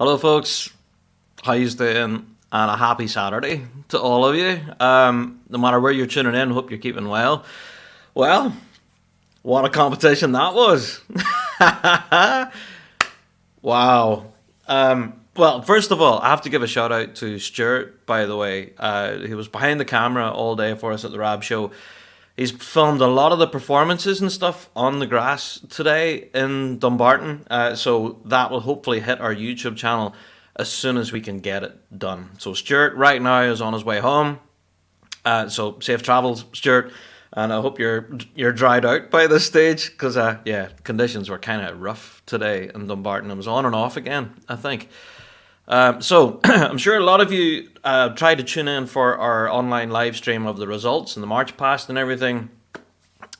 Hello, folks. How you doing? And a happy Saturday to all of you. No matter where you're tuning in, hope you're keeping well. Well, what a competition that was! Wow. Well, first of all, I have to give a shout out to Stuart. By the way, he was behind the camera all day for us at the Rab Show. He's filmed a lot of the performances and stuff on the grass today in Dumbarton, so that will hopefully hit our YouTube channel as soon as we can get it done. So Stuart right now is on his way home, so safe travels, Stuart, and I hope you're dried out by this stage, because yeah, conditions were kind of rough today in Dumbarton. It was on and off again, I think. So I'm sure a lot of you tried to tune in for our online live stream of the results and the march past and everything.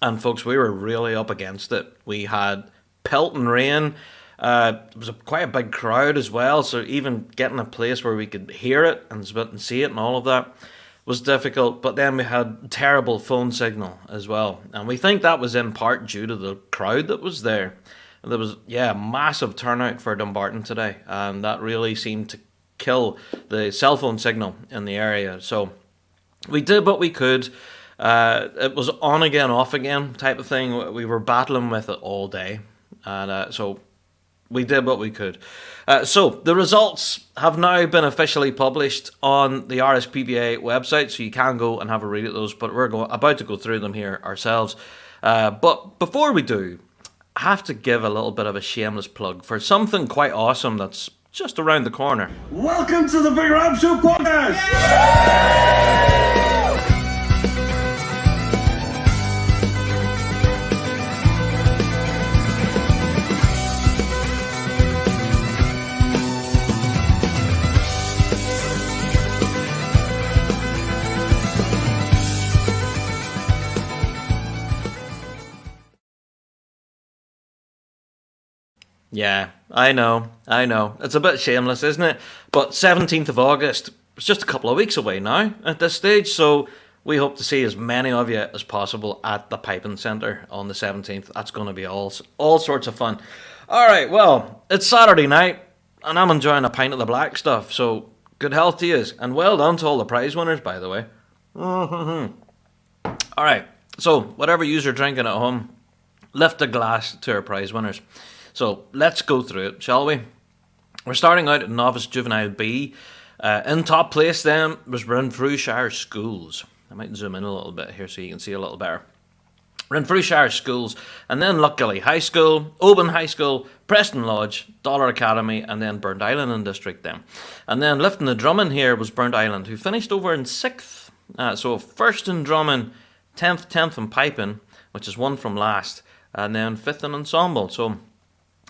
And folks, we were really up against it. We had pelting rain. It was quite a big crowd as well. So even getting a place where we could hear it and see it and all of that was difficult. But then we had terrible phone signal as well. And we think that was in part due to the crowd that was there. There was, yeah, massive turnout for Dumbarton today, and that really seemed to kill the cell phone signal in the area. So we did what we could. It was on again, off again type of thing. We were battling with it all day, and so we did what we could. So the results have now been officially published on the RSPBA website, so you can go and have a read at those, but we're about to go through them here ourselves. But before we do, I have to give a little bit of a shameless plug for something quite awesome that's just around the corner. Welcome to the Big Rab Show podcast! Yeah, I know. It's a bit shameless, isn't it? But 17th of August, it's just a couple of weeks away now at this stage, so we hope to see as many of you as possible at the Piping Centre on the 17th. That's going to be all sorts of fun. All right, well, it's Saturday night, and I'm enjoying a pint of the black stuff, so good health to you, and well done to all the prize winners, by the way. All right, so whatever you're drinking at home, lift a glass to our prize winners. So let's go through it, shall we? We're starting out at Novice Juvenile B. In top place then was Renfrewshire Schools. I might zoom in a little bit here so you can see a little better. Renfrewshire Schools, and then Luckily High School, Oban High School, Preston Lodge, Dollar Academy, and then Burnt Island in District then. And then lifting the drumming here was Burnt Island, who finished over in 6th. So first in drumming, 10th in piping, which is one from last, and then 5th in ensemble. So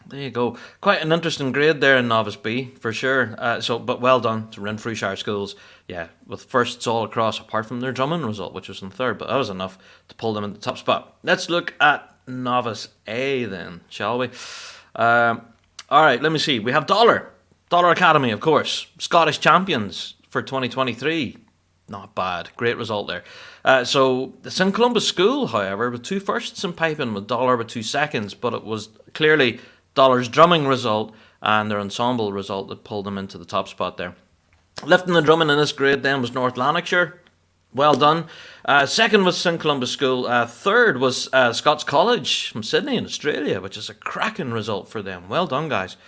there you go. Quite an interesting grade there in Novice B, for sure. But well done to Renfrewshire Schools. Yeah, with firsts all across, apart from their drumming result, which was in 3rd. But that was enough to pull them in the top spot. Let's look at Novice A then, shall we? All right, let me see. We have Dollar Academy, of course. Scottish champions for 2023. Not bad. Great result there. So the St Columbus School, however, with 2 firsts in piping, with Dollar with 2 seconds. But it was clearly Dollar's drumming result and their ensemble result that pulled them into the top spot there. Lifting the drumming in this grade then was North Lanarkshire. Well done. 2nd was St Columbus School. 3rd was Scots College from Sydney in Australia, which is a cracking result for them. Well done, guys.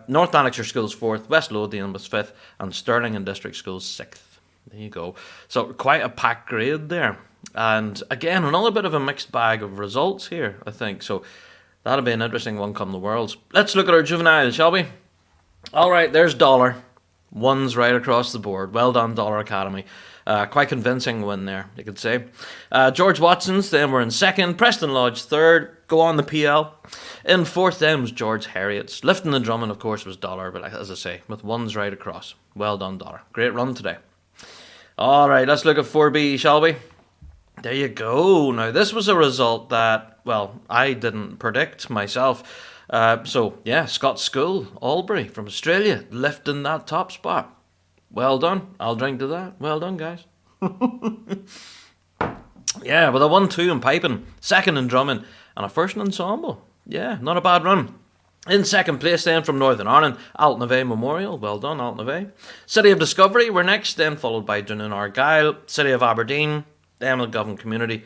North Lanarkshire Schools 4th, West Lothian was 5th, and Stirling and District Schools 6th. There you go. So quite a packed grade there. And again, another bit of a mixed bag of results here, I think. So that'll be an interesting one come the Worlds. Let's look at our juvenile, shall we? All right, there's Dollar. Ones right across the board. Well done, Dollar Academy. Quite convincing win there, you could say. George Watson's then were in 2nd. Preston Lodge 3rd. Go on the PL. In 4th then was George Harriet's. Lifting the drumming, of course, was Dollar, but as I say, with ones right across. Well done, Dollar. Great run today. All right, let's look at 4B, shall we? There you go. Now, this was a result that, well, I didn't predict myself. So, yeah, Scots School, Albury from Australia, lifting that top spot. Well done. I'll drink to that. Well done, guys. Yeah, with a 1-2 in piping, 2nd in drumming, and a 1st in ensemble. Yeah, not a bad run. In second place then from Northern Ireland, Altneve Memorial. Well done, Altneve. City of Discovery were next, then followed by Dunoon Argyll. City of Aberdeen, then Govan Community.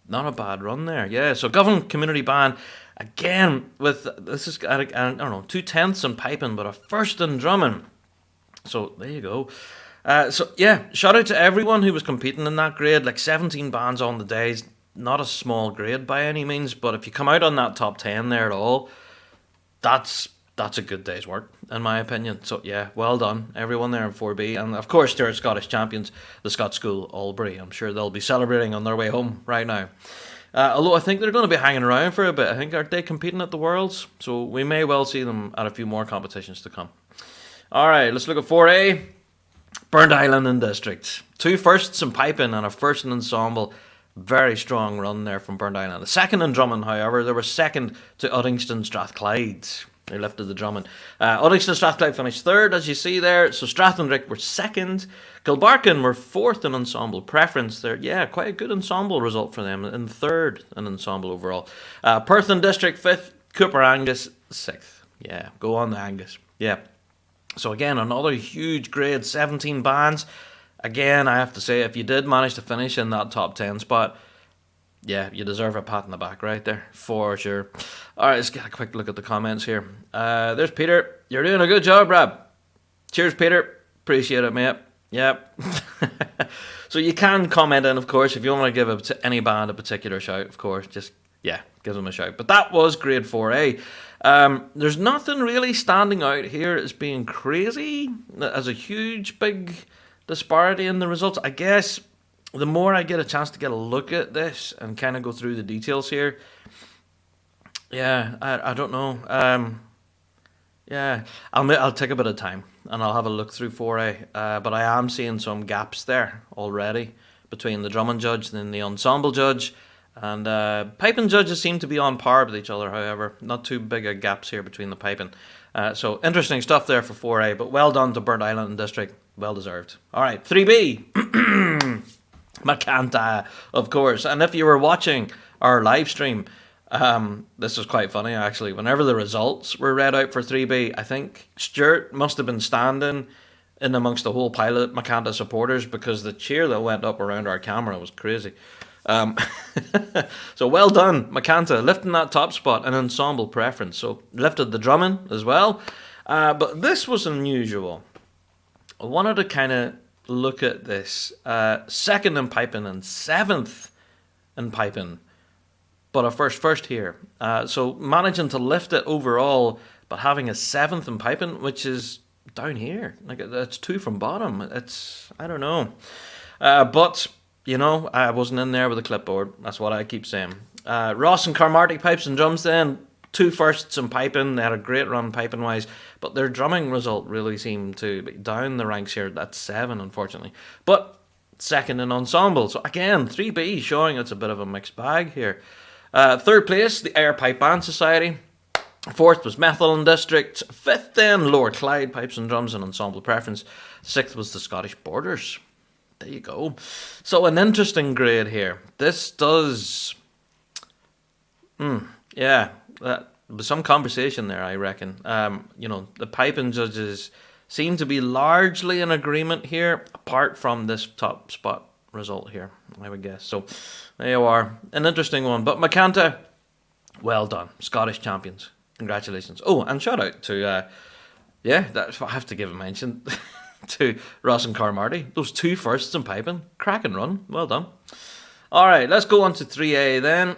Not a bad run there, yeah. So Govan Community Band, again, with, this is, I don't know, 2/10 in piping, but a first in drumming. So there you go. So yeah, shout out to everyone who was competing in that grade. Like 17 bands on the days, not a small grade by any means, but if you come out on that top 10 there at all, that's a good day's work, in my opinion. So yeah, well done, everyone there in 4B. And of course, to our Scottish champions, the Scots School Albury. I'm sure they'll be celebrating on their way home right now. Although I think they're going to be hanging around for a bit. I think, aren't they competing at the Worlds? So we may well see them at a few more competitions to come. Alright, let's look at 4A. Burnt Island and District. 2 firsts in piping and a first in ensemble. Very strong run there from Burnt Island. The second in drumming, however, they were second to Uddingston Strathclyde. They lifted the drumming. Uddingston Strathclyde finished third, as you see there. So Strathendrick were second. Kilbarkin were fourth in ensemble preference there. Yeah, quite a good ensemble result for them. In third in ensemble overall. Perth and District fifth. Cooper Angus sixth. Yeah, go on the Angus. Yeah. So again, another huge grade, 17 bands. Again, I have to say, if you did manage to finish in that top 10 spot, yeah, you deserve a pat on the back right there, for sure. Alright, let's get a quick look at the comments here. There's Peter. You're doing a good job, Rob. Cheers, Peter. Appreciate it, mate. Yep. So you can comment in, of course, if you want to give any band a particular shout, of course. Just, yeah, give them a shout. But that was grade 4A. There's nothing really standing out here as being crazy, as a huge, big disparity in the results. I guess the more I get a chance to get a look at this and kind of go through the details here, yeah, I don't know. Yeah, I'll take a bit of time and I'll have a look through 4A. But I am seeing some gaps there already between the drumming judge and the ensemble judge. And piping judges seem to be on par with each other, however. Not too big a gaps here between the piping. So interesting stuff there for 4A, but well done to Burnt Island and District. Well deserved. Alright, 3B. Macanta, of course. And if you were watching our live stream, this was quite funny actually. Whenever the results were read out for 3B, I think Stuart must have been standing in amongst the whole pile of Macanta supporters because the cheer that went up around our camera was crazy. So well done, Macanta, lifting that top spot, an ensemble preference. So lifted the drumming as well. But this was unusual. I wanted to kind of look at this. Second in piping and seventh in piping, but a first here. So managing to lift it overall, but having a seventh in piping, which is down here. Like it's 2 from bottom. It's, I don't know. But you know, I wasn't in there with a clipboard. That's what I keep saying. Ross and Carmarty pipes and drums then. 2 firsts in piping. They had a great run piping wise, but their drumming result really seemed to be down the ranks here. That's 7, unfortunately. But second in ensemble. So again, 3B showing it's a bit of a mixed bag here. Third place, the Air Pipe Band Society. Fourth was Methil District. Fifth then, Lower Clyde Pipes and Drums and Ensemble Preference. Sixth was the Scottish Borders. There you go. So an interesting grade here. This does... yeah, there was some conversation there, I reckon. You know, the piping judges seem to be largely in agreement here, apart from this top spot result here, I would guess. So there you are. An interesting one. But Macanta, well done. Scottish champions. Congratulations. Oh, and shout out to, yeah, that's what I have to give a mention to Ross and Carmarty. Those 2 firsts in piping. Cracking run. Well done. All right, let's go on to 3A then.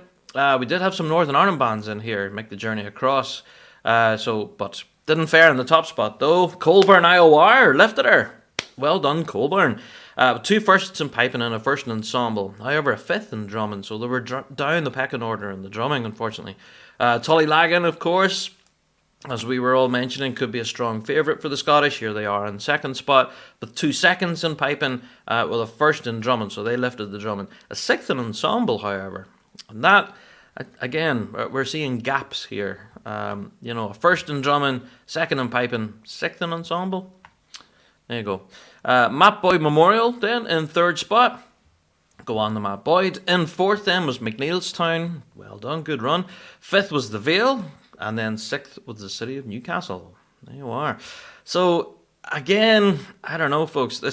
We did have some Northern Ireland bands in here make the journey across. But didn't fare in the top spot though. Colburn IOR lifted her. Well done, Colburn. 2 firsts in piping and a first in ensemble. However, a 5th in drumming, so they were down the pecking order in the drumming, unfortunately. Tullylagan, of course, as we were all mentioning, could be a strong favourite for the Scottish. Here they are in second spot, with 2 seconds in piping, with a first in drumming, so they lifted the drumming. A 6th in ensemble, however. And that, again, we're seeing gaps here. You know, a first in drumming, second in piping, 6th in ensemble. There you go. Matt Boyd Memorial then in 3rd spot. Go on to Matt Boyd. In 4th then was McNeilstown. Well done, good run. 5th was the Vale. and then 6th was the city of Newcastle. There you are. So again, I don't know, folks.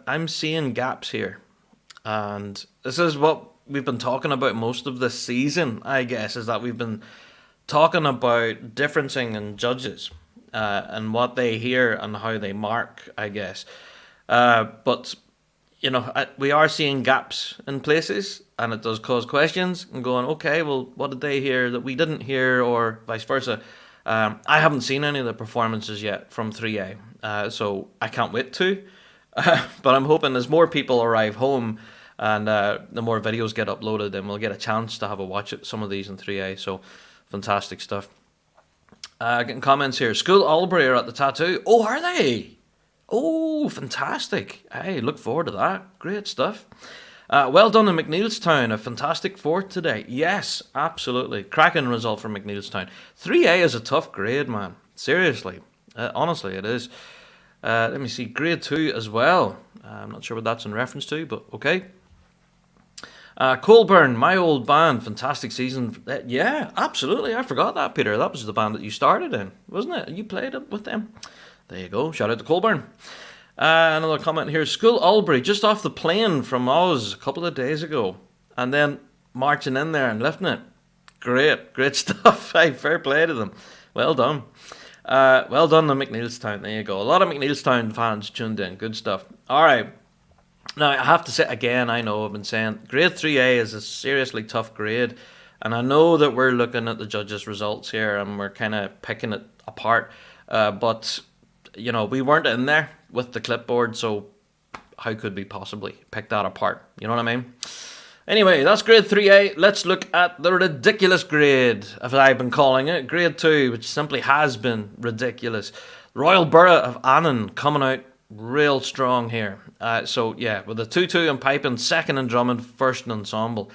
I'm seeing gaps here, and this is what we've been talking about most of this season. I guess is that we've been talking about differencing in judges and what they hear and how they mark. I guess, but we are seeing gaps in places, and it does cause questions and going, okay, well, what did they hear that we didn't hear, or vice versa? I haven't seen any of the performances yet from 3A, so I can't wait to. But I'm hoping as more people arrive home and the more videos get uploaded, then we'll get a chance to have a watch at some of these in 3A. So fantastic stuff. Getting comments here. School Albury are at the tattoo. Oh, are they? Oh, fantastic. Hey, look forward to that. Great stuff. Well done in McNeilstown. A fantastic 4th today. Yes, absolutely. Cracking result from McNeilstown. 3A is a tough grade, man. Seriously. Honestly, it is. Let me see. Grade 2 as well. I'm not sure what that's in reference to, but okay. Colburn, my old band. Fantastic season. Yeah, absolutely. I forgot that, Peter. That was the band that you started in, wasn't it? You played it with them. There you go. Shout out to Colburn. Another comment here. School Albury, just off the plane from Oz a couple of days ago. And then marching in there and lifting it. Great stuff. Hey, fair play to them. Well done. Well done to McNeilstown. There you go. A lot of McNeilstown fans tuned in. Good stuff. All right. Now, I have to say, again, I know I've been saying, grade 3A is a seriously tough grade. And I know that we're looking at the judges' results here and we're kind of picking it apart. But we weren't in there with the clipboard, so how could we possibly pick that apart? You know what I mean? Anyway, that's grade 3A. Let's look at the ridiculous grade, as I've been calling it. Grade 2, which simply has been ridiculous. Royal Borough of Annan coming out real strong here. So, yeah, with a 2-2 in piping, 2nd in drumming, 1st in ensemble.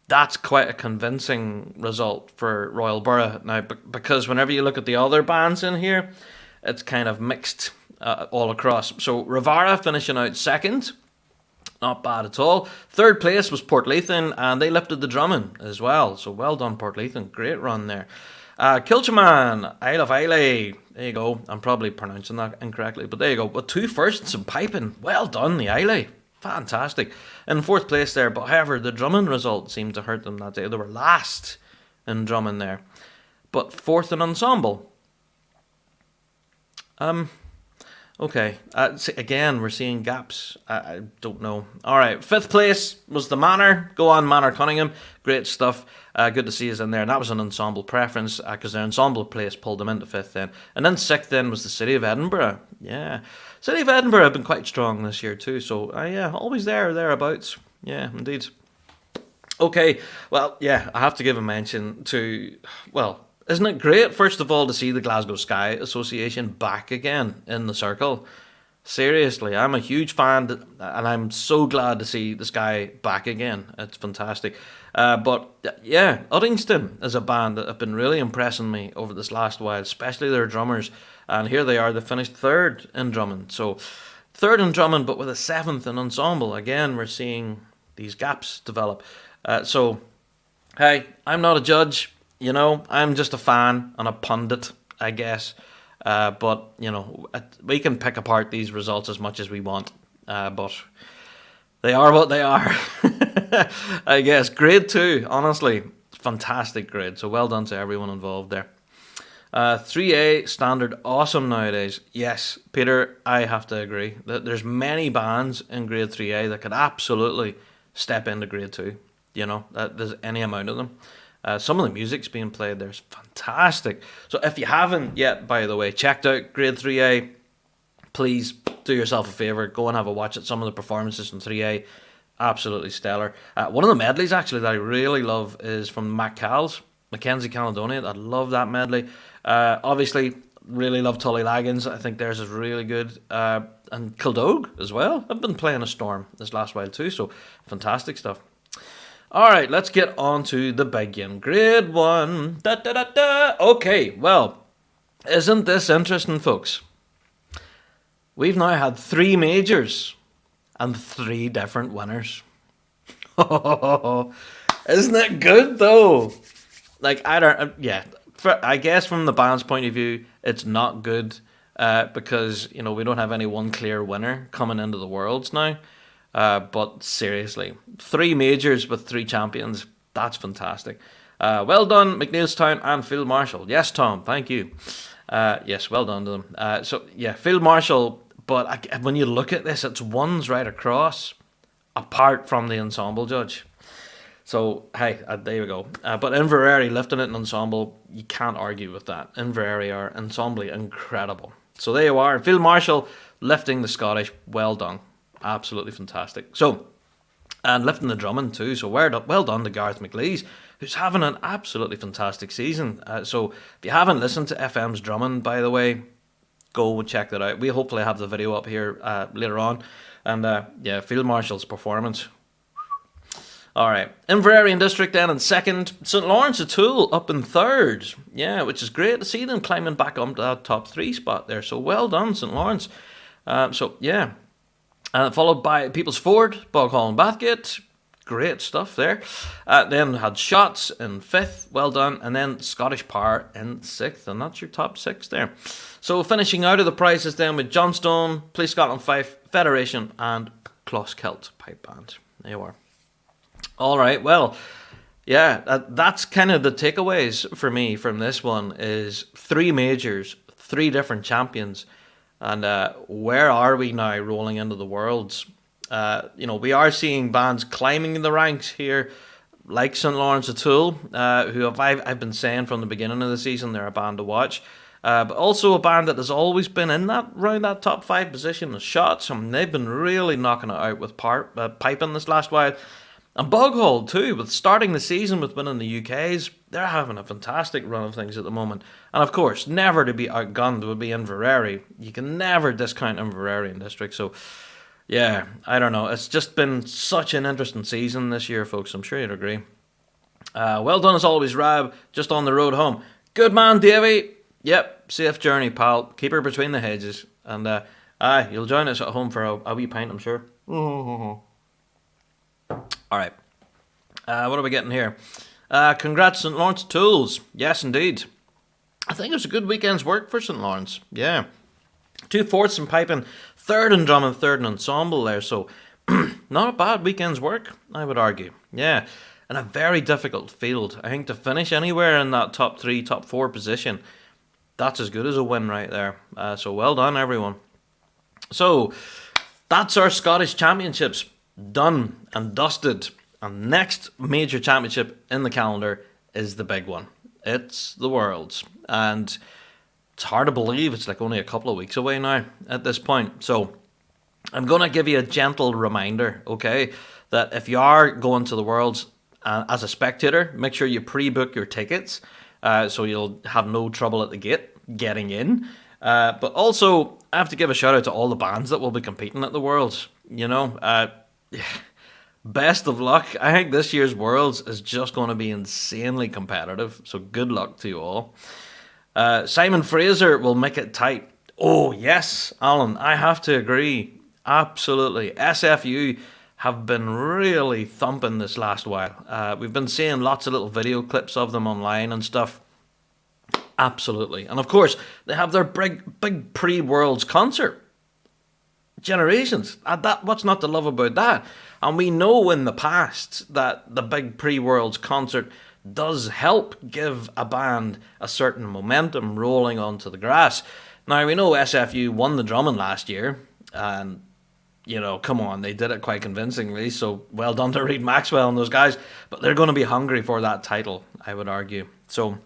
That's quite a convincing result for Royal Borough. Now, because whenever you look at the other bands in here, it's kind of mixed all across. So Ravara finishing out 2nd. Not bad at all. 3rd place was Portlethen, and they lifted the drumming as well. So well done, Portlethen. Great run there. Kilchaman, Isle of Islay. There you go. I'm probably pronouncing that incorrectly, but there you go. With 2 firsts in piping. Well done, the Islay. Fantastic. In 4th place there, but however, the drumming result seemed to hurt them that day. They were last in drumming there. But 4th in ensemble. Okay. Again, we're seeing gaps. I don't know. All right. 5th place was the Manor. Go on, Manor Cunningham. Great stuff. Good to see us in there. And that was an ensemble preference because their ensemble place pulled them into 5th then. And then 6th then was the City of Edinburgh. Yeah. City of Edinburgh have been quite strong this year too. So, yeah, always thereabouts. Yeah, indeed. Okay. Well, yeah, I have to give a mention to, well, isn't it great, first of all, to see the Glasgow Sky Association back again in the circle? Seriously, I'm a huge fan, and I'm so glad to see the Sky back again. It's fantastic. But, yeah, Uddingston is a band that have been really impressing me over this last while, especially their drummers. And here they are, they finished 3rd in drumming. So, 3rd in drumming, but with a 7th in ensemble. Again, we're seeing these gaps develop. So, hey, I'm not a judge. I'm just a fan and a pundit, I guess. But, we can pick apart these results as much as we want. But they are what they are. I guess. Grade 2, honestly, fantastic grade. So well done to everyone involved there. 3A standard, awesome nowadays. Yes, Peter, I have to agree. There's many bands in grade 3A that could absolutely step into grade 2. There's any amount of them. Some of the music's being played there is fantastic. So if you haven't yet, by the way, checked out grade 3A, please do yourself a favour. Go and have a watch at some of the performances from 3A. Absolutely stellar. One of the medleys, actually, that I really love is from MacCal's, Mackenzie Caledonia. I love that medley. Obviously, really love Tully Laggins. I think theirs is really good. And Kildogue as well. I've been playing a storm this last while too, so fantastic stuff. Alright, let's get on to the big game. Grade 1. Okay, well, isn't this interesting, folks? We've now had 3 majors and 3 different winners. Isn't it good, though? I guess from the band's point of view, it's not good because we don't have any one clear winner coming into the Worlds now. But seriously, 3 majors with 3 champions, that's fantastic. Well done, McNeilstown and Field Marshal. Yes, Tom, thank you. Yes, well done to them. So yeah, Field Marshal. But when you look at this, it's ones right across, apart from the ensemble judge. So, hey, there we go. But Inverary lifting it in ensemble, you can't argue with that. Inverary are ensembly incredible. So there you are. Field Marshal lifting the Scottish. Well done. Absolutely fantastic. So, and lifting the Drummond too. So well done to Gareth McLeese, who's having an absolutely fantastic season. So if you haven't listened to FM's Drummond, by the way, go check that out. We hopefully have the video up here later on. And yeah, Field Marshal's performance. Alright, Inverary and District then in second. St Lawrence O'Toole up in third. Yeah, which is great to see them climbing back up to that top 3 spot there. So well done, St Lawrence. So yeah. Followed by People's Ford, Boghall and Bathgate. Great stuff there. Then had Shots in 5th. Well done. And then Scottish Power in 6th. And that's your top 6 there. So finishing out of the prizes then with Johnstone, Police Scotland 5, Federation and Closkelt Pipe Band. There you are. All right, well, yeah, that's kind of the takeaways for me from this one is 3 majors, 3 different champions, and where are we now rolling into the Worlds? We are seeing bands climbing the ranks here, like St Lawrence O'Toole, who I've been saying from the beginning of the season they're a band to watch, but also a band that has always been in around that top 5 position of Shots, and they've been really knocking it out with piping this last while. And Boghall too, with starting the season with winning the UKs, they're having a fantastic run of things at the moment. And of course, never to be outgunned would be Inverary. You can never discount Inverary in District. So, yeah, I don't know. It's just been such an interesting season this year, folks. I'm sure you'd agree. Well done as always, Rab. Just on the road home. Good man, Davey. Yep, safe journey, pal. Keep her between the hedges. And you'll join us at home for a wee pint, I'm sure. Alright, what are we getting here? Congrats St Lawrence Tools. Yes, indeed. I think it was a good weekend's work for St Lawrence. Yeah. 2 fourths in piping, 3rd in drum and 3rd in ensemble there. So, not a bad weekend's work, I would argue. Yeah. And a very difficult field. I think to finish anywhere in that top 3, top 4 position, that's as good as a win right there. So, well done, everyone. So, that's our Scottish Championships. Done and dusted. And next major championship in the calendar is the big one. It's the Worlds. And it's hard to believe it's like only a couple of weeks away now at this point. So I'm going to give you a gentle reminder, okay, that if you are going to the Worlds as a spectator, make sure you pre-book your tickets so you'll have no trouble at the gate getting in. But also, I have to give a shout out to all the bands that will be competing at the Worlds. Best of luck. I think this year's Worlds is just going to be insanely competitive, so good luck to you all. Simon Fraser will make it tight. Oh yes, Alan, I have to agree. Absolutely. SFU have been really thumping this last while. We've been seeing lots of little video clips of them online and stuff. Absolutely. And of course, they have their big pre-Worlds concert. Generations. What's not to love about that? And we know in the past that the big pre-Worlds concert does help give a band a certain momentum rolling onto the grass. Now, we know SFU won the Drummond last year, and, come on, they did it quite convincingly, so well done to Reid Maxwell and those guys, but they're going to be hungry for that title, I would argue. So,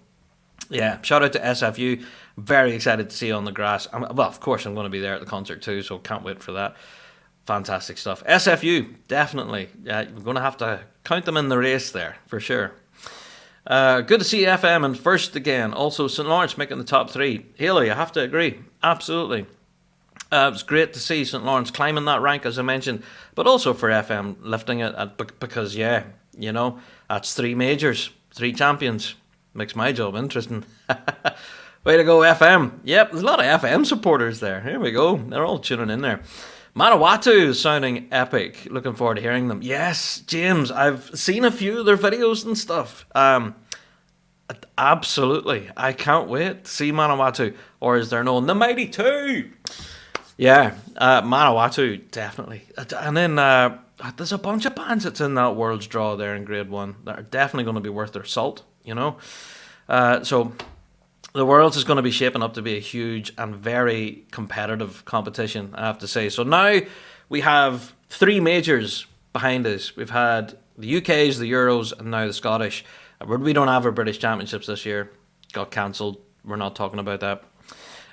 yeah, shout out to SFU. Very excited to see you on the grass. Well, of course, I'm going to be there at the concert too, so can't wait for that. Fantastic stuff. SFU, definitely. We're going to have to count them in the race there, for sure. Good to see FM in first again. Also, St Lawrence making the top 3. Haley, I have to agree. Absolutely. It was great to see St Lawrence climbing that rank, as I mentioned, but also for FM lifting it because, that's 3 majors, 3 champions. Makes my job interesting. Way to go, FM. Yep, there's a lot of FM supporters there. Here we go. They're all tuning in there. Manawatu sounding epic. Looking forward to hearing them. Yes, James, I've seen a few of their videos and stuff. Absolutely. I can't wait to see Manawatu. Or is there no the Mighty Two? Yeah, Manawatu, definitely. And then there's a bunch of bands that's in that World's Draw there in Grade 1 that are definitely going to be worth their salt, you know? So the Worlds is going to be shaping up to be a huge and very competitive competition, I have to say. So now we have 3 majors behind us. We've had the UK's, the Euros, and now the Scottish. We don't have our British Championships this year. Got cancelled. We're not talking about that.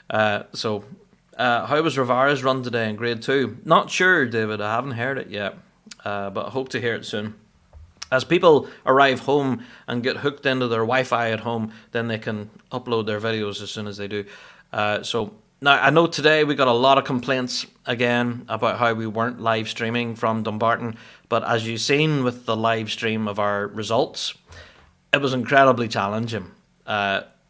How was Rivara's run today in Grade 2? Not sure, David. I haven't heard it yet. But I hope to hear it soon. As people arrive home and get hooked into their Wi-Fi at home, then they can upload their videos as soon as they do. So now I know today we got a lot of complaints again about how we weren't live streaming from Dumbarton. But as you've seen with the live stream of our results, it was incredibly challenging.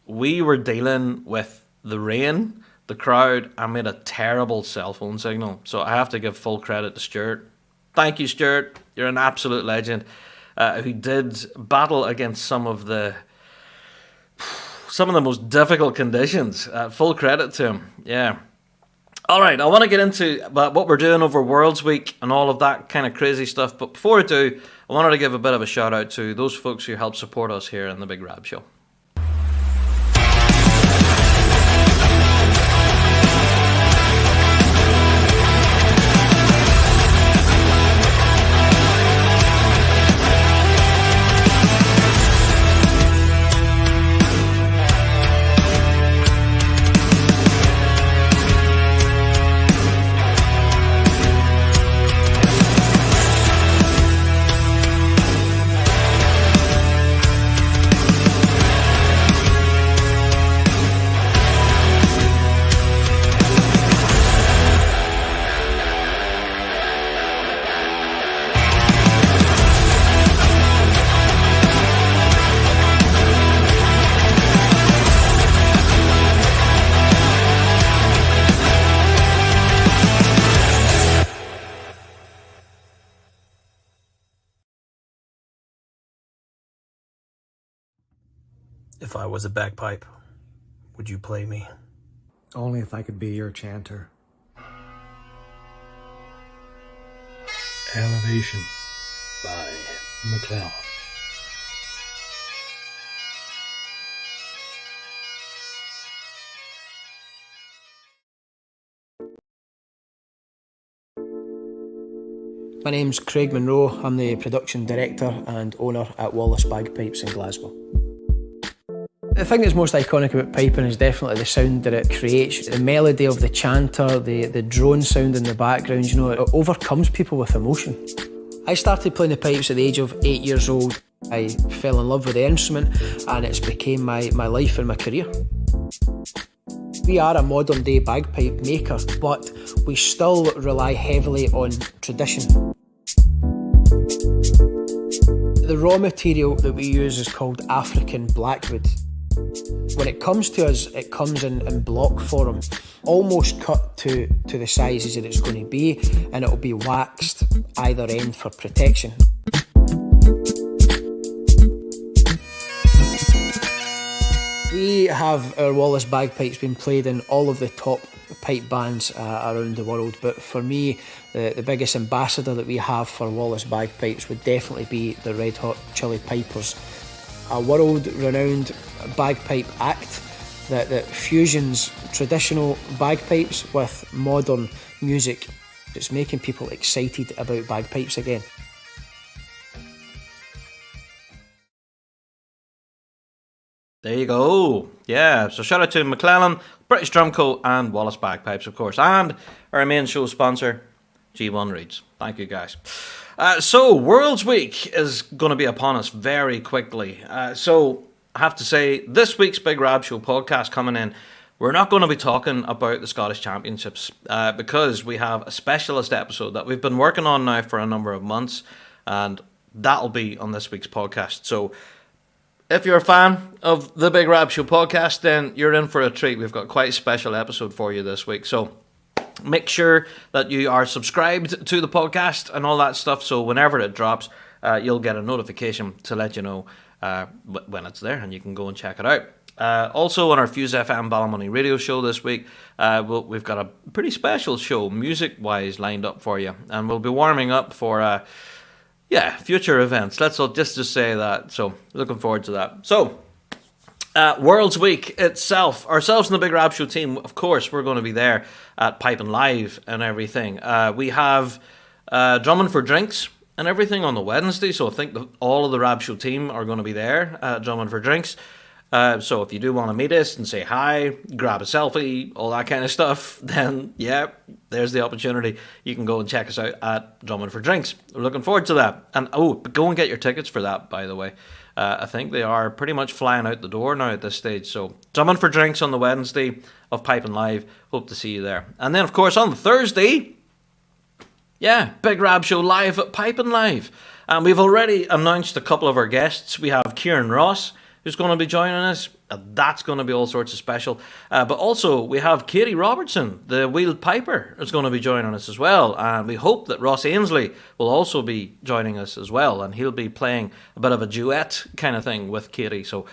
We were dealing with the rain, the crowd, and made a terrible cell phone signal. So I have to give full credit to Stuart. Thank you, Stuart. You're an absolute legend. Who did battle against some of the most difficult conditions. Full credit to him. Yeah. All right, I want to get into what we're doing over Worlds Week and all of that kind of crazy stuff. But before I do, I wanted to give a bit of a shout out to those folks who help support us here in the Big Rab Show. If I was a bagpipe, would you play me? Only if I could be your chanter. Elevation by McLeod. My name's Craig Monroe. I'm the production director and owner at Wallace Bagpipes in Glasgow. The thing that's most iconic about piping is definitely the sound that it creates. The melody of the chanter, the drone sound in the background, you know, it overcomes people with emotion. I started playing the pipes at the age of 8 years old. I fell in love with the instrument and it's became my life and my career. We are a modern day bagpipe maker, but we still rely heavily on tradition. The raw material that we use is called African blackwood. When it comes to us, it comes in block form, almost cut to the sizes that it's going to be, and it'll be waxed either end for protection. We have our Wallace bagpipes being played in all of the top pipe bands around the world, but for me, the biggest ambassador that we have for Wallace bagpipes would definitely be the Red Hot Chili Pipers, a world-renowned bagpipe act that fusions traditional bagpipes with modern music. It's making people excited about bagpipes again. There you go. Yeah, so shout out to McClellan, British Drum Co and Wallace Bagpipes, of course, and our main show sponsor, G1 Reeds. Thank you, guys. So Worlds Week is going to be upon us very quickly. So I have to say, this week's Big Rab Show podcast coming in, we're not going to be talking about the Scottish Championships because we have a specialist episode that we've been working on now for a number of months, and that'll be on this week's podcast. So if you're a fan of the Big Rab Show podcast, then you're in for a treat. We've got quite a special episode for you this week. So make sure that you are subscribed to the podcast and all that stuff, so whenever it drops, you'll get a notification to let you know when it's there, and you can go and check it out. Also on our Fuse FM Ballymoney radio show this week, we've got a pretty special show, music-wise, lined up for you. And we'll be warming up for, future events. Let's just say that. So, looking forward to that. So, World's Week itself, ourselves and the Big Rab Show team, of course, we're going to be there at Pipe and Live and everything. We have drumming for drinks and everything on the Wednesday, so I think all of the Rab Show team are going to be there drumming for drinks. So if you do want to meet us and say hi, grab a selfie, all that kind of stuff, then yeah, there's the opportunity. You can go and check us out at Drumming for Drinks. We're looking forward to that. And go and get your tickets for that, by the way. I think they are pretty much flying out the door now at this stage. So Drumming for Drinks on the Wednesday of Pipe and Live. Hope to see you there. And then, of course, on the Thursday, Big Rab Show live at Pipe and Live. And we've already announced a couple of our guests. We have Kieran Ross, who's going to be joining us. That's going to be all sorts of special. But also, we have Katie Robertson, the wheeled piper, is going to be joining us as well. And we hope that Ross Ainsley will also be joining us as well. And he'll be playing a bit of a duet kind of thing with Katie. So,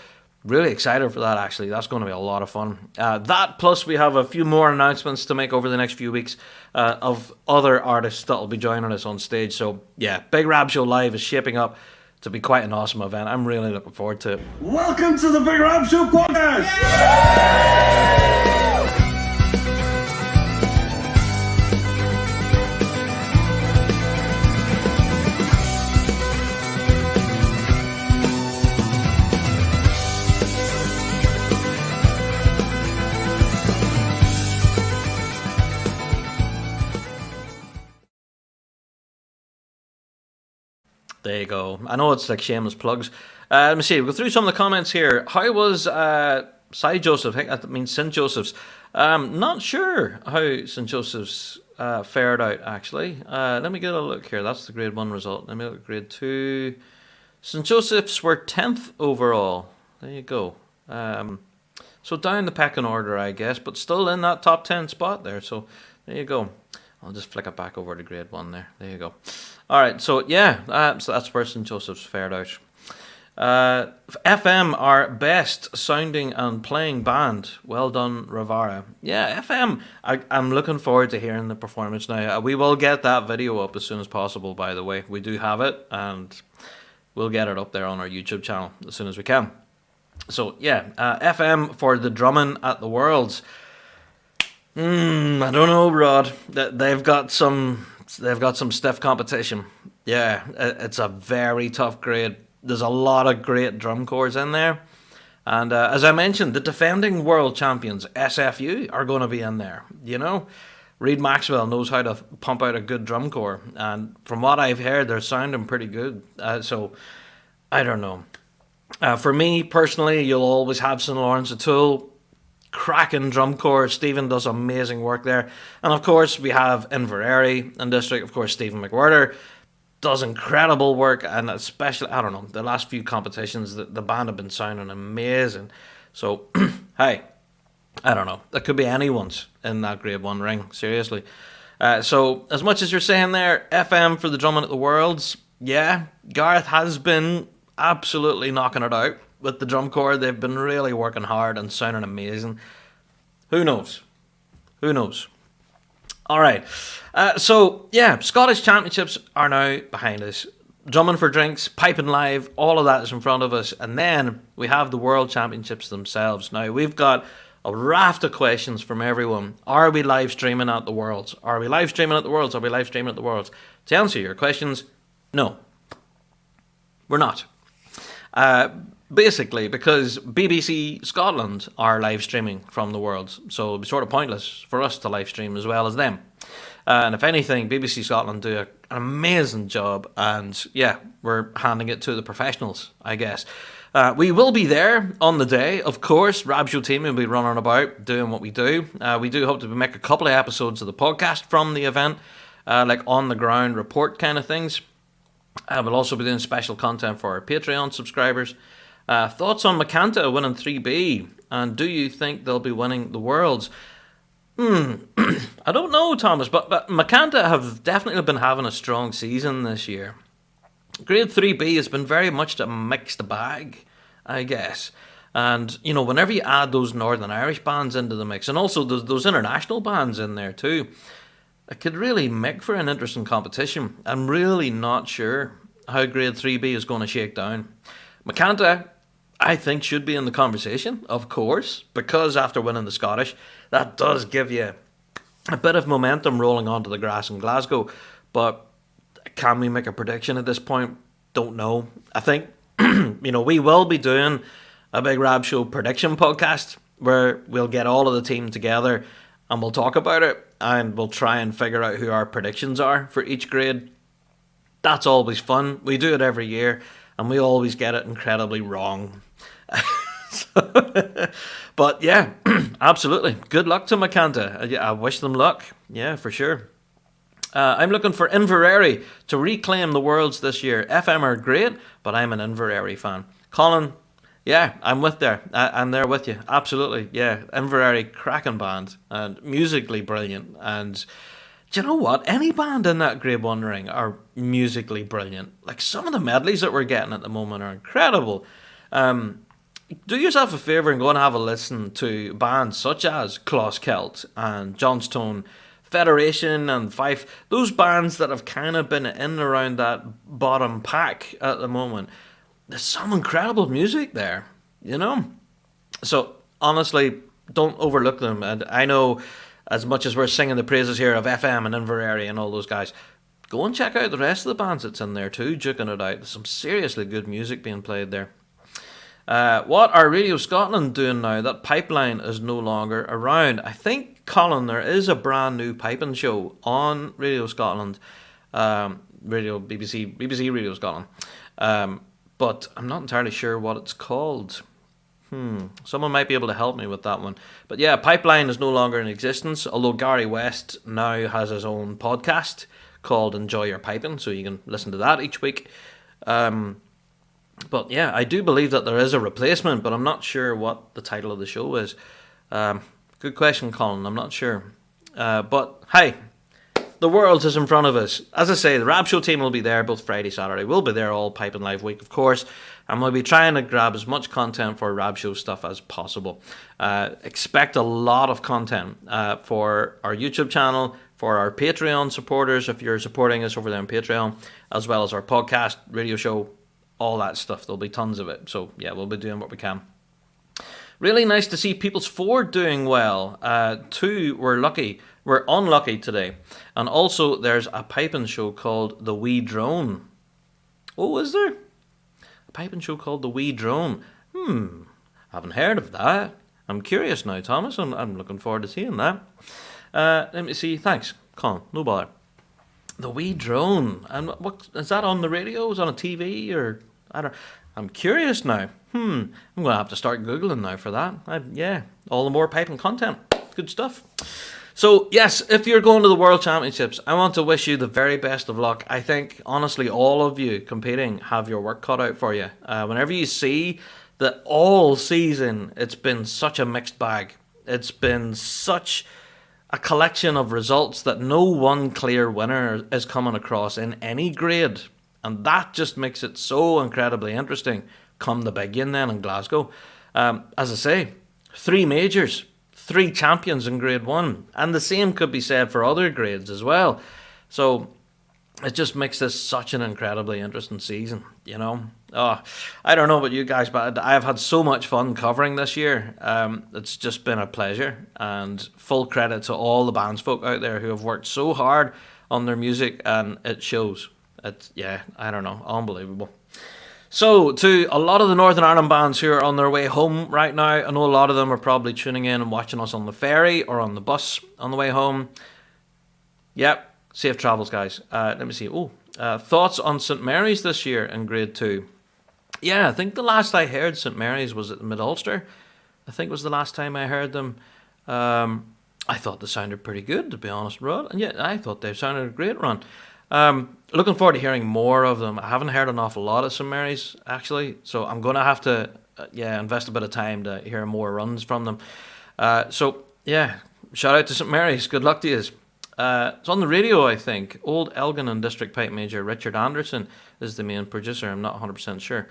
really excited for that, actually. That's going to be a lot of fun. That, plus we have a few more announcements to make over the next few weeks of other artists that will be joining us on stage. So, Big Rab Show Live is shaping up to be quite an awesome event. I'm really looking forward to it. Welcome to the Big Rab Show podcast. There you go. I know it's like shameless plugs. Let me see. We'll go through some of the comments here. How was St. Joseph's? I think that means St. Joseph's. Not sure how St. Joseph's fared out, actually. Let me get a look here. That's the grade 1 result. Let me look at grade 2. St. Joseph's were 10th overall. There you go. So down the pecking order, I guess, but still in that top 10 spot there. So there you go. I'll just flick it back over to grade 1 there. There you go. All right, so so that's where St. Joseph's fared out. FM, our best sounding and playing band. Well done, Ravara. Yeah, FM, I'm looking forward to hearing the performance now. We will get that video up as soon as possible, by the way. We do have it, and we'll get it up there on our YouTube channel as soon as we can. So, FM for the drumming at the Worlds. I don't know, Rod. They've got some stiff competition. Yeah, it's a very tough grade. There's a lot of great drum corps in there. And as I mentioned, the defending world champions, SFU, are going to be in there. You know, Reed Maxwell knows how to pump out a good drum corps. And from what I've heard, they're sounding pretty good. So, I don't know. For me, personally, you'll always have St. Lawrence O'Toole. Cracking drum corps. Stephen does amazing work there. And of course, we have Inverary and District. Of course, Stephen McWhirter does incredible work. And especially, I don't know, the last few competitions, the band have been sounding amazing. So, hey, I don't know. That could be anyone's in that grade 1 ring. Seriously. So, as much as you're saying there, FM for the drumming at the Worlds, Gareth has been absolutely knocking it out. With the drum corps, they've been really working hard and sounding amazing. Who knows? Who knows? All right. Scottish Championships are now behind us. Drumming for Drinks, Pipe and Live, all of that is in front of us. And then we have the World Championships themselves. Now, we've got a raft of questions from everyone. Are we live streaming at the Worlds? Are we live streaming at the Worlds? Are we live streaming at the Worlds? To answer your questions, no. We're not. Basically, because BBC Scotland are live streaming from the Worlds, so it'd be sort of pointless for us to live stream as well as them. And if anything, BBC Scotland do an amazing job, and we're handing it to the professionals, I guess. We will be there on the day, of course. Rab Show team will be running about doing what we do. We do hope to make a couple of episodes of the podcast from the event, like on the ground report kind of things. We'll also be doing special content for our Patreon subscribers. Thoughts on Macanta winning 3B, and do you think they'll be winning the Worlds? I don't know, Thomas, but Macanta have definitely been having a strong season this year. Grade 3B has been very much a mixed bag, I guess. And, you know, whenever you add those Northern Irish bands into the mix, and also those international bands in there too, it could really make for an interesting competition. I'm really not sure how Grade 3B is going to shake down. McCanta, I think, should be in the conversation, of course, because after winning the Scottish, that does give you a bit of momentum rolling onto the grass in Glasgow. But can we make a prediction at this point? Don't know. I think, you know, we will be doing a big Rab Show prediction podcast where we'll get all of the team together and we'll talk about it and we'll try and figure out who our predictions are for each grade. That's always fun. We do it every year and we always get it incredibly wrong. But yeah, absolutely. Good luck to McCanta. I wish them luck. Yeah, for sure. I'm looking for Inverary to reclaim the Worlds this year. FM are great, but I'm an Inverary fan. Colin, yeah, I'm I'm there with you. Absolutely, yeah. Inverary, cracking band and musically brilliant. And do you know what? Any band in that Grade 1 ring are musically brilliant. Like some of the medleys that we're getting at the moment are incredible. Do yourself a favour and go and have a listen to bands such as Closkelt and Johnstone Federation and Fife, those bands that have kind of been in and around that bottom pack at the moment. There's some incredible music there, you know? So, honestly, don't overlook them. And I know, as much as we're singing the praises here of FM and Inverary and all those guys, go and check out the rest of the bands that's in there too, juking it out. There's some seriously good music being played there. What are Radio Scotland doing now that Pipeline is no longer around? I think, Colin, there is a brand new piping show on Radio Scotland, BBC Radio Scotland, but I'm not entirely sure what it's called. Someone might be able to help me with that one. But yeah, Pipeline is no longer in existence, although Gary West now has his own podcast called Enjoy Your Piping, so you can listen to that each week. But yeah, I do believe that there is a replacement, but I'm not sure what the title of the show is. Good question, Colin. I'm not sure. But hey, the Worlds is in front of us. As I say, the Rab Show team will be there both Friday, Saturday. We'll be there all Piping Live week, of course. And we'll be trying to grab as much content for Rab Show stuff as possible. Expect a lot of content for our YouTube channel, for our Patreon supporters, if you're supporting us over there on Patreon, as well as our podcast, radio show, all that stuff. There'll be tons of it. So yeah, we'll be doing what we can. Really nice to see People's Ford doing well. 2 were unlucky today. And also there's a piping show called The Wee Drone. Oh, is there? A piping show called The Wee Drone. Haven't heard of that. I'm curious now, Thomas. I'm looking forward to seeing that. Let me see. Thanks, Colin. No bother. The Wee Drone. And what is that on the radio? Is it on a TV or I don't? I'm curious now. I'm going to have to start Googling now for that. Yeah, all the more piping content. Good stuff. So, yes, if you're going to the World Championships, I want to wish you the very best of luck. I think, honestly, all of you competing have your work cut out for you. Whenever you see that all season it's been such a mixed bag, it's been such a collection of results that no one clear winner is coming across in any grade. And that just makes it so incredibly interesting come the big game then in Glasgow. As I say, 3 majors, 3 champions in Grade 1. And the same could be said for other grades as well. So it just makes this such an incredibly interesting season, you know. Oh, I don't know about you guys, but I've had so much fun covering this year. It's just been a pleasure. And full credit to all the bands folk out there who have worked so hard on their music, and it shows. It's, yeah, I don't know, unbelievable. So, to a lot of the Northern Ireland bands who are on their way home right now, I know a lot of them are probably tuning in and watching us on the ferry or on the bus on the way home. Yep, safe travels, guys. Let me see. Thoughts on St Mary's this year in Grade 2? Yeah, I think the last I heard St Mary's was at the Mid-Ulster. I think was the last time I heard them. I thought they sounded pretty good, to be honest, Rod. And yeah, I thought they sounded a great run. Looking forward to hearing more of them. I haven't heard an awful lot of St Mary's, actually, so I'm going to have to invest a bit of time to hear more runs from them. So, yeah, shout out to St Mary's. Good luck to you. It's on the radio, I think. Old Elgin and District Pipe Major Richard Anderson is the main producer. I'm not 100% sure.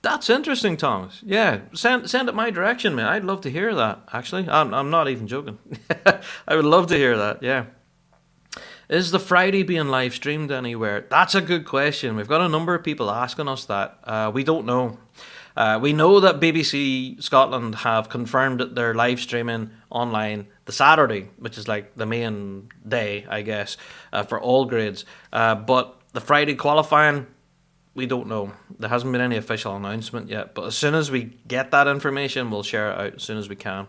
That's interesting, Thomas. Yeah, send it my direction, man. I'd love to hear that, actually. I'm not even joking. I would love to hear that, yeah. Is the Friday being live streamed anywhere? That's a good question. We've got a number of people asking us that. We don't know. We know that BBC Scotland have confirmed that they're live streaming online the Saturday, which is like the main day, I guess, for all grades. But the Friday qualifying, we don't know. There hasn't been any official announcement yet. But as soon as we get that information, we'll share it out as soon as we can.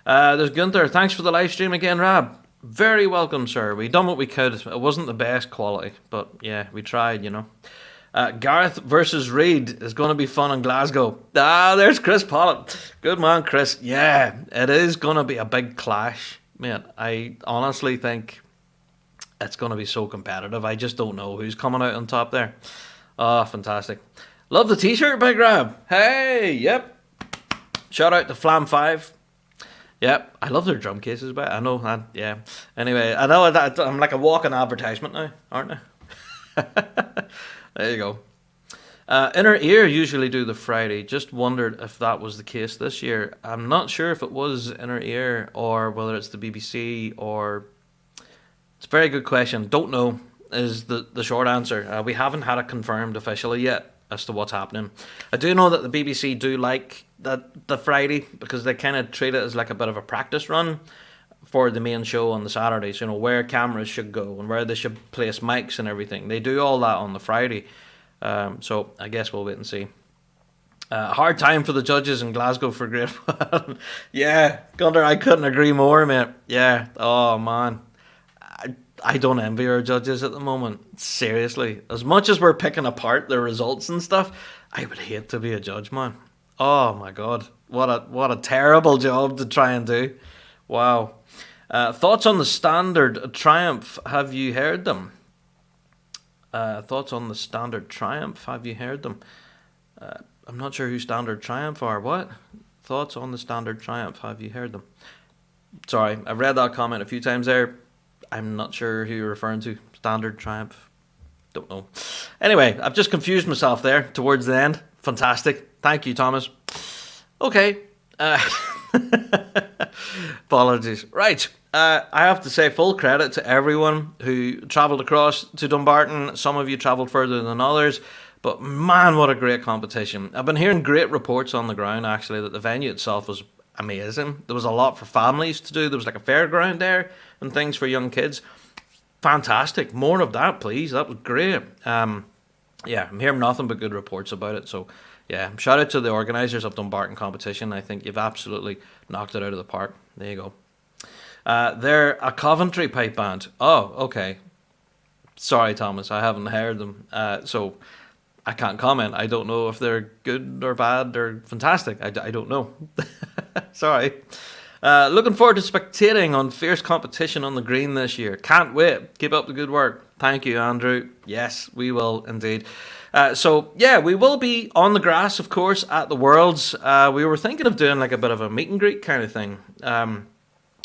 There's Gunther. Thanks for the live stream again, Rab. Very welcome, sir. We done what we could. It wasn't the best quality, but yeah, we tried, you know. Gareth versus Reid is going to be fun in Glasgow. There's Chris Pollitt. Good man, Chris. Yeah, it is going to be a big clash. Man, I honestly think it's going to be so competitive. I just don't know who's coming out on top there. Oh, fantastic. Love the t-shirt, Big Rab. Hey, yep. Shout out to Flam5. Yep, I love their drum cases, but I know, yeah. Anyway, I know that I'm like a walking advertisement now, aren't I? There you go. Inner Ear usually do the Friday. Just wondered if that was the case this year. I'm not sure if it was Inner Ear or whether it's the BBC or... It's a very good question. Don't know is the short answer. We haven't had it confirmed officially yet as to what's happening. I do know that the BBC do like the Friday because they kind of treat it as like a bit of a practice run for the main show on the Saturdays, you know, where cameras should go and where they should place mics and everything. They do all that on the Friday. So I guess we'll wait and see. Hard time for the judges in Glasgow for grade 1. Yeah, Gunnar, I couldn't agree more, mate. Yeah, oh man. I don't envy our judges at the moment. Seriously. As much as we're picking apart their results and stuff, I would hate to be a judge, man. Oh my god. What a terrible job to try and do. Wow. Thoughts on the Standard Triumph? Have you heard them? Thoughts on the Standard Triumph? Have you heard them? I'm not sure who Standard Triumph are. What? Thoughts on the Standard Triumph? Have you heard them? Sorry, I've read that comment a few times there. I'm not sure who you're referring to. Standard Triumph. Don't know. Anyway, I've just confused myself there towards the end. Fantastic. Thank you, Thomas. Okay. Apologies. Right. I have to say full credit to everyone who travelled across to Dumbarton. Some of you travelled further than others. But man, what a great competition. I've been hearing great reports on the ground, actually, that the venue itself was amazing. There was a lot for families to do. There was like a fairground there and things for young kids. Fantastic. More of that, please. That was great. Yeah, I'm hearing nothing but good reports about it. So, yeah, shout out to the organisers of Dumbarton competition. I think you've absolutely knocked it out of the park. There you go. They're a Coventry pipe band. Oh, okay. Sorry, Thomas, I haven't heard them. So I can't comment. I don't know if they're good or bad or fantastic. I don't know. Sorry. Looking forward to spectating on fierce competition on the green this year. Can't wait. Keep up the good work. Thank you, Andrew. Yes, we will indeed. So, yeah, we will be on the grass, of course, at the Worlds. We were thinking of doing like a bit of a meet and greet kind of thing.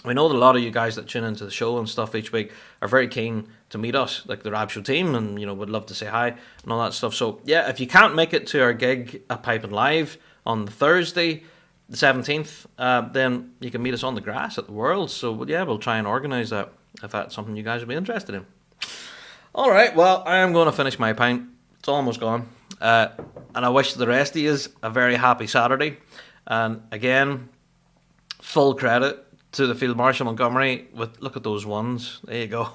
We know that a lot of you guys that tune into the show and stuff each week are very keen to meet us, like the Rab Show team, and, you know, would love to say hi and all that stuff. So, yeah, if you can't make it to our gig at Piping Live on Thursday, the 17th, then you can meet us on the grass at the Worlds. So, yeah, we'll try and organise that if that's something you guys would be interested in. All right, well, I am going to finish my pint. It's almost gone. And I wish the rest of you a very happy Saturday. And again, full credit to the Field Marshal Montgomery with, look at those ones. There you go.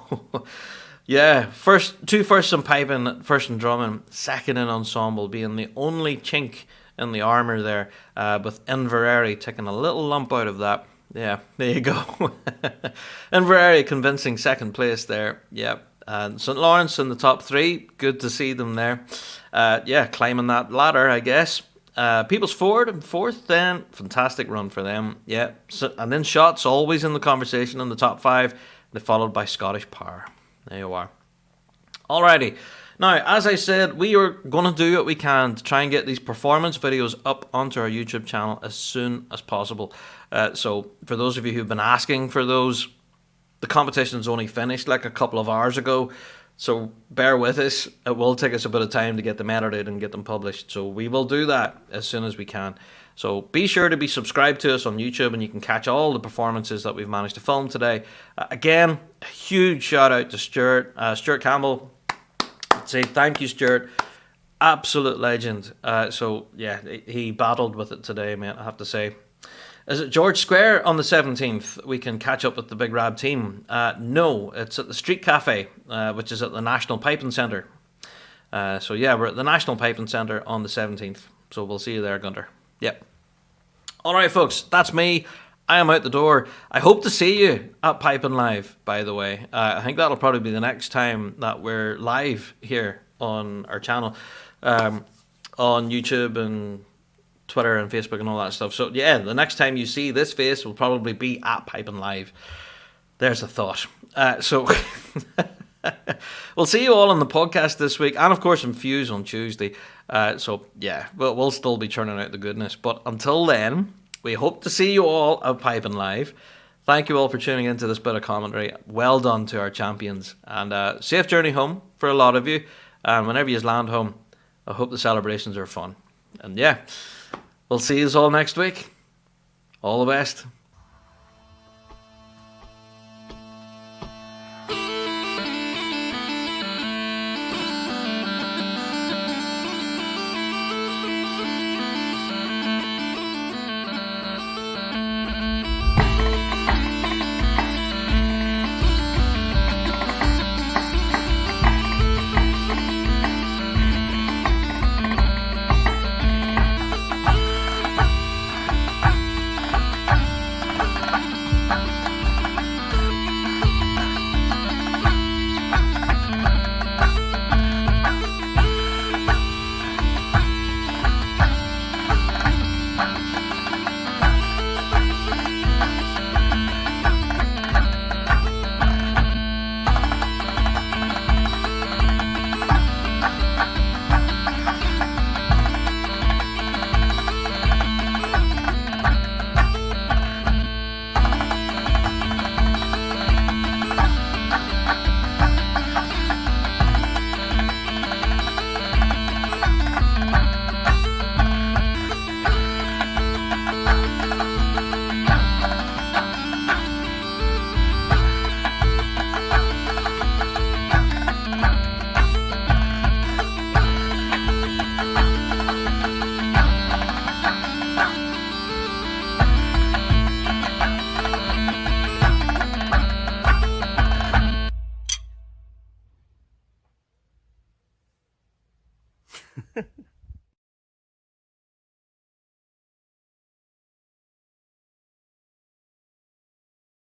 Yeah, first in piping, first in drumming, second in ensemble, being the only chink in the armour there, with Inverary taking a little lump out of that. Yeah, there you go. Inverary convincing second place there. Yeah. And St. Lawrence in the top three. Good to see them there. Yeah, climbing that ladder, I guess. People's Ford in fourth then. Fantastic run for them. Yeah. So, and then Shots always in the conversation in the top five. They're followed by Scottish Power. There you are. Alrighty. Now, as I said, we are going to do what we can to try and get these performance videos up onto our YouTube channel as soon as possible. So, for those of you who've been asking for those, The competition's only finished like a couple of hours ago, so bear with us. It will take us a bit of time to get them edited and get them published, so we will do that as soon as we can. So be sure to be subscribed to us on YouTube, and you can catch all the performances that we've managed to film today. Again, a huge shout out to Stuart Campbell. I'd say thank you, Stuart. Absolute legend. So yeah, he battled with it today, mate, I have to say. Is it George Square on the 17th? We can catch up with the Big Rab team. No, it's at the Street Cafe, which is at the National Piping Centre. So yeah, we're at the National Piping Centre on the 17th. So we'll see you there, Gunter. Yep. Alright, folks, that's me. I am out the door. I hope to see you at Piping Live, by the way. I think that'll probably be the next time that we're live here on our channel. On YouTube and Twitter and Facebook and all that stuff. So yeah, the next time you see this face will probably be at Piping Live. There's a thought. So we'll see you all on the podcast this week, and of course in Fuse on Tuesday. So yeah, we'll still be churning out the goodness. But until then, we hope to see you all at Piping Live. Thank you all for tuning into this bit of commentary. Well done to our champions, and safe journey home for a lot of you. And whenever you land home, I hope the celebrations are fun. And yeah, we'll see you all next week. All the best. Ha ha.